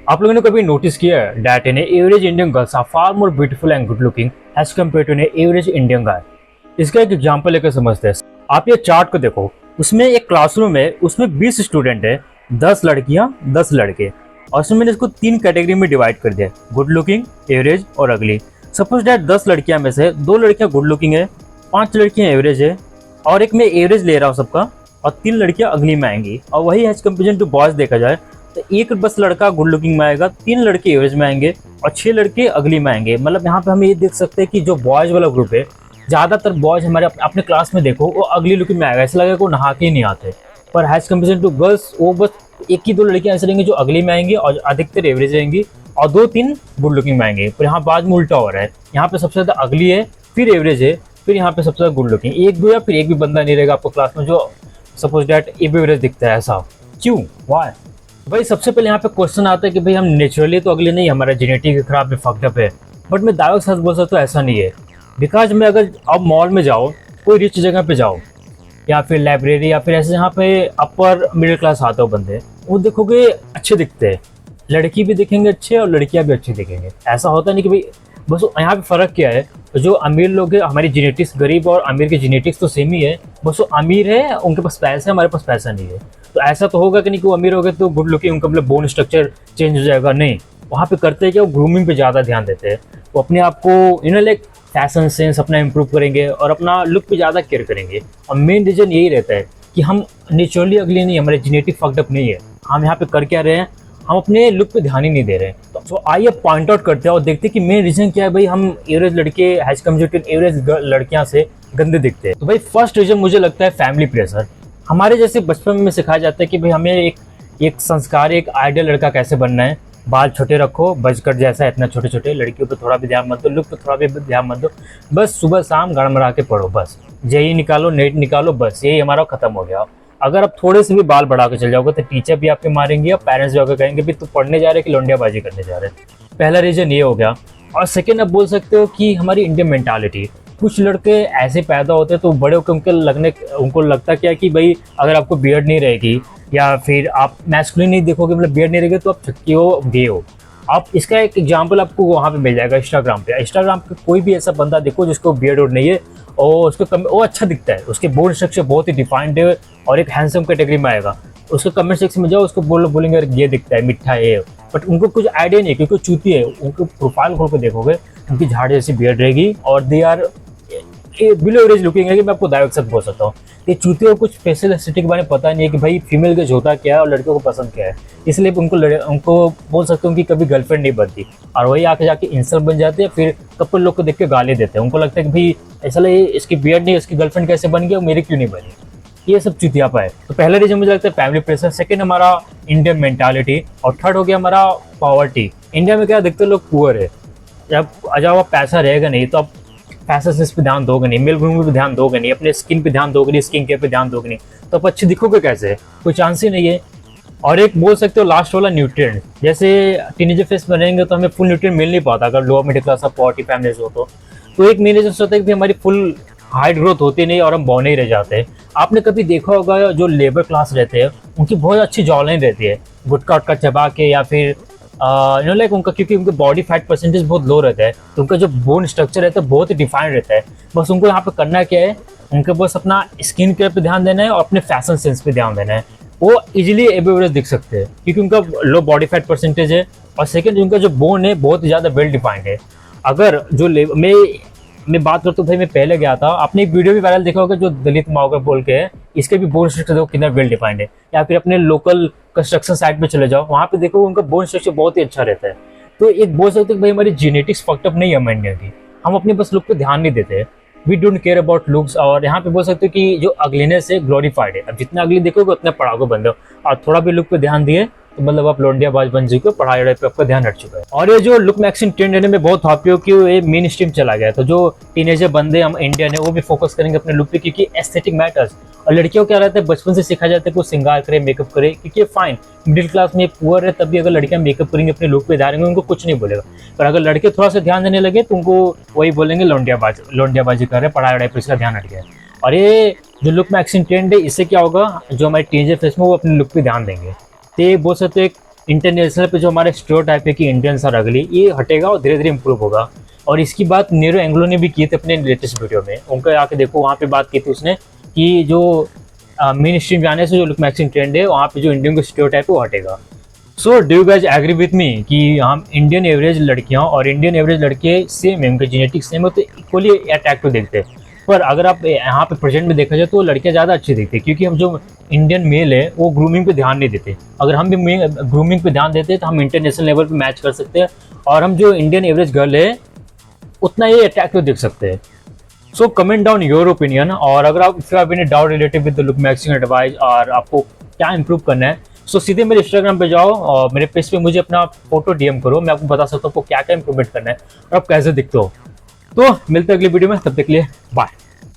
आप लोगों ने कभी नोटिस किया है that an average Indian girls are far more beautiful and good looking as compare to an average Indian guy. इसका एक एग्जांपल लेकर समझते हैं। आप ये चार्ट को देखो, उसमें एक क्लासरूम है, उसमें 20 स्टूडेंट है, 10 लड़कियां 10 लड़के, और उसमें मैंने इसको 3 कैटेगरी में डिवाइड कर दिया, गुड लुकिंग, एवरेज और अगली। सपोज दैट 10 लड़कियां में से 2 लड़कियां गुड लुकिंग है, 5 लड़कियां एवरेज है, और एक मैं एवरेज ले रहा हूँ सबका, और 3 लड़कियां अगली में आएंगी। और वही एज कम्पेरिजन टू बॉयज देखा जाए तो एक बस लड़का गुड लुकिंग में आएगा, 3 लड़के एवरेज में आएंगे और 6 लड़के अगली में आएंगे। मतलब यहाँ पे हम ये देख सकते हैं कि जो बॉयज वाला ग्रुप है, ज्यादातर बॉयज हमारे अपने क्लास में देखो वो अगली लुकिंग में आएगा, ऐसा लगेगा वो नहा के ही नहीं आते। पर एज कम्पेरिजन टू गर्ल्स वो बस 1 ही 2 लड़कियां ऐसे रहेंगी जो अगली में आएंगी और अधिकतर एवरेज रहेंगी, और 2-3 गुड लुकिंग में आएंगे। पर यहाँ बाद में उल्टा हो रहा है, यहाँ पे सबसे ज्यादा अगली है, फिर एवरेज है, फिर यहाँ पे सबसे ज्यादा गुड लुकिंग। 1-2 या फिर एक भी बंदा नहीं रहेगा आपको क्लास में जो सपोज दैट एवरेज दिखता है। ऐसा क्यों, वाई? भाई सबसे पहले यहाँ पे क्वेश्चन आता है कि भाई हम नेचुरली तो अगले नहीं, हमारा जेनेटिक खराब है, फक्ड अप है। बट मैं दावे के साथ बोल सकता हूँ ऐसा नहीं है। बिकॉज मैं अगर आप मॉल में जाओ, कोई रिच जगह पे जाओ, या फिर लाइब्रेरी, या फिर ऐसे जहाँ पे अपर मिडिल क्लास आते हो बंदे, वो देखोगे अच्छे दिखते हैं, लड़की भी दिखेंगे अच्छे और लड़कियाँ भी अच्छी दिखेंगे। ऐसा होता नहीं कि भाई बस यहाँ पे फ़र्क क्या है, जो अमीर लोग हैं, हमारी जेनेटिक्स, गरीब और अमीर की जेनेटिक्स तो सेम ही है, बस वो अमीर है उनके पास पैसा है, हमारे पास पैसा नहीं है। तो ऐसा तो होगा कि नहीं कि वो अमीर हो गए तो गुड लुकिंग, उनका मतलब बोन स्ट्रक्चर चेंज हो जाएगा, नहीं। वहाँ पे करते हैं कि वो ग्रूमिंग पे ज़्यादा ध्यान देते हैं, वो अपने आप को लाइक फैशन सेंस अपना इम्प्रूव करेंगे और अपना लुक पे ज़्यादा केयर करेंगे। और मेन रीज़न यही रहता है कि हम नेचुरली अगली नहीं, हमारे जेनेटिक फक्ड अप नहीं है। हम यहाँ पे कर क्या रहे हैं, हम अपने लुक पे ध्यान ही नहीं दे रहे हैं। तो आइए पॉइंट आउट करते हैं और देखते हैं कि मेन रीजन क्या है। भाई हम एवरेज लड़के हैज कम्पेयर टू एवरेज लड़कियां से गंदे दिखते हैं। तो भाई फर्स्ट रीजन मुझे लगता है फैमिली प्रेशर। हमारे जैसे बचपन में सिखाया जाता है कि भाई हमें एक संस्कार, एक आइडियल लड़का कैसे बनना है। बाल छोटे रखो, बजकट जैसा इतना छोटे छोटे, लड़कियों पे थोड़ा भी ध्यान मत दो, लुक पे थोड़ा भी ध्यान मत दो, बस सुबह शाम गड़मड़ा के पढ़ो, बस जेई निकालो, नेट निकालो, बस यही हमारा खत्म हो गया। अगर आप थोड़े से भी बाल बढ़ा के चल जाओगे तो टीचर भी आपके मारेंगे और पेरेंट्स भी आपको कहेंगे भी तू पढ़ने जा रहे कि लौंडियाबाजी करने जा रहे। पहला रीजन ये हो गया। और सेकेंड, आप बोल सकते हो कि हमारी इंडियन मेंटालिटी। कुछ लड़के ऐसे पैदा होते हैं तो बड़े होकर उनको लगता क्या है कि भाई अगर आपको बियर्ड नहीं रहेगी या फिर आप मैस्कुलिन नहीं देखोगे, मतलब बियर्ड नहीं रहेगी, तो आप छक्की हो, गे हो। आप इसका एक एग्जाम्पल आपको वहाँ पे मिल जाएगा इंस्टाग्राम पे। इंस्टाग्राम पे कोई भी ऐसा बंदा देखो जिसको बियर्ड और नहीं है और उसको वो अच्छा दिखता है, उसके बोन स्ट्रक्चर बहुत ही डिफाइंड है और एक हैंडसम कैटेगरी में आएगा, उसके कमेंट सेक्शन में जाओ, उसको बोलेंगे ये दिखता है, मिठा है, बट उनको कुछ आइडिया नहीं है क्योंकि चूती है। उनको प्रोफाइल खोल कर देखोगे, उनकी झाड़ जैसी बियर्ड रहेगी और they are below average looking है। कि मैं आपको दायक से बोल सकता हूँ कि चूतियों को कुछ फेशियल एस्थेटिक के बारे में पता नहीं है कि भाई फीमेल का होता क्या है और लड़कियों को पसंद क्या है, इसलिए उनको बोल सकते हूँ कि कभी गर्लफ्रेंड नहीं बनती और वही आके जाके इंसल्ट बन जाते हैं। फिर कपल लोग को देख के गाली देते हैं, उनको लगता है कि भाई ऐसा लगे इसकी बियर्ड नहीं, इसकी गर्लफ्रेंड कैसे बन गया, मेरी क्यों नहीं बनी। ये सब चुतियापा है। तो पहला रीजन मुझे लगता है फैमिली प्रेशर, सेकंड हमारा इंडियन मेंटालिटी, और थर्ड हो गया हमारा पॉवर्टी। इंडिया में क्या देखते लोग पुअर है, जब पैसा रहेगा नहीं तो आप फैशन सेंस पे ध्यान दोगे नहीं, मेल ग्रूमिंग पे ध्यान दोगे नहीं, अपने स्किन पे ध्यान दोगे नहीं, स्किन केयर पे ध्यान दोगे नहीं, तो आप अच्छे दिखोगे कैसे, कोई चांस ही नहीं है। और एक बोल सकते हो लास्ट वाला न्यूट्रिएंट, जैसे टीनेजर फेस में रहेंगे तो हमें फुल न्यूट्रिएंट मिल नहीं पाता अगर lower middle class poverty family हो तो एक मेन रीजन होता है कि हमारी फुल हाइट ग्रोथ होती नहीं और हम बौने ही रह जाते हैं। आपने कभी देखा होगा जो लेबर क्लास रहते हैं उनकी बहुत अच्छी जॉलाइन रहती है, गुटका उटका चबा के, या फिर लाइक उनका, क्योंकि उनके बॉडी फैट परसेंटेज बहुत लो रहता है तो उनका जो बोन स्ट्रक्चर रहता है बहुत ही डिफाइंड रहता है। बस उनको यहाँ पे करना क्या है, उनके बस अपना स्किन केयर पे ध्यान देना है और अपने फैशन सेंस पे ध्यान देना है। वो इजीली एवरेज दिख सकते हैं क्योंकि उनका लो बॉडी फैट परसेंटेज है, और सेकेंड उनका जो बोन है बहुत ही ज़्यादा वेल डिफाइंड है। अगर जो मैं बात करता हूँ, भाई मैं पहले गया था, आपने एक वीडियो भी वायरल देखा होगा जो दलित माओगर बोल के है, इसके भी बोन स्ट्रक्चर देखो कितना वेल डिफाइंड है। या फिर अपने लोकल कंस्ट्रक्शन साइट पे चले जाओ, वहाँ पे देखो उनका बोन स्ट्रक्चर बहुत ही अच्छा रहता है। तो एक बोल सकते हैं भाई हमारी जेनेटिक्स फक्ड अप नहीं है हम इंडिया की, हम अपने बस लुक पे ध्यान नहीं देते, we don't care about looks. और यहाँ पे बोल सकते हो कि जो अगलीनेस है ग्लोरीफाइड है, अब जितना अगली देखोगे उतना पढ़ाओगे बंदे, और थोड़ा भी लुक पे ध्यान दिए तो मतलब आप लौंडियाबाज बन चुके हो, पढ़ाई पे आपका ध्यान हट चुका है। और ये जो लुक मैक्सिंग ट्रेंड है मैं बहुत हैप्पी हूँ कि ये मेन स्ट्रीम चला गया। तो जो टीनेजर बंदे हम इंडियन है वो भी फोकस करेंगे अपने लुक पे, क्योंकि एस्थेटिक मैटर्स। और लड़कियों क्या रहता है, बचपन से सिखाया जाता है कि वो श्रृंगार करे, मेकअप करे, क्योंकि फाइन मिडिल क्लास में पुअर है तब भी अगर लड़कियां मेकअप करेंगे, अपने लुक पे ध्यान देंगे, उनको कुछ नहीं बोलेगा। पर अगर लड़के थोड़ा सा ध्यान देने लगे तो उनको वही बोलेंगे लौंडियाबाजी कर रहे, पढ़ाई पे इसका ध्यान हट गया। और ये जो लुक मैक्सिंग ट्रेंड है, इससे क्या होगा, जो हमारे टीनेजर फेस में वो अपने लुक पे ध्यान देंगे। तो ये बोल सकते एक इंटरनेशनल पे जो हमारे स्टीरियोटाइप है कि इंडियंस आर अगली, ये हटेगा और धीरे धीरे इंप्रूव होगा। और इसकी बात नीरो एंग्लो ने भी की थी अपने लेटेस्ट वीडियो में, उनका आके देखो वहाँ पे बात की थी उसने कि जो मेन स्ट्रीम जाने से जो लुक मैक्सिंग ट्रेंड है वहाँ पे जो इंडियन का स्टीरियोटाइप है वो हटेगा। So do you guys agree with me कि हम इंडियन एवरेज लड़कियां और इंडियन एवरेज लड़के सेम है, उनके जेनेटिक्स सेम है, तो इक्वली अट्रैक्टिव देखते हैं। पर अगर आप यहाँ पे प्रेजेंट में देखा जाए तो लड़कियां ज़्यादा अच्छी दिखती है, क्योंकि हम जो इंडियन मेल है वो ग्रूमिंग पे ध्यान नहीं देते। अगर हम भी ग्रूमिंग पे ध्यान देते तो हम इंटरनेशनल लेवल पे मैच कर सकते हैं, और हम जो इंडियन एवरेज गर्ल है उतना ही अट्रैक्टिव दिख सकते हैं। So comment down your opinion, और अगर आप if you have any doubt related with the look maxing advice और आपको क्या इंप्रूव करना है, सो सीधे मेरे इंस्टाग्राम पे जाओ और मेरे पेज पे मुझे अपना फोटो डीएम करो, मैं आपको बता सकता हूँ आपको क्या क्या इंप्रूवमेंट करना है और आप कैसे दिखते हो। तो मिलते हैं अगली वीडियो में, तब तक के लिए बाय।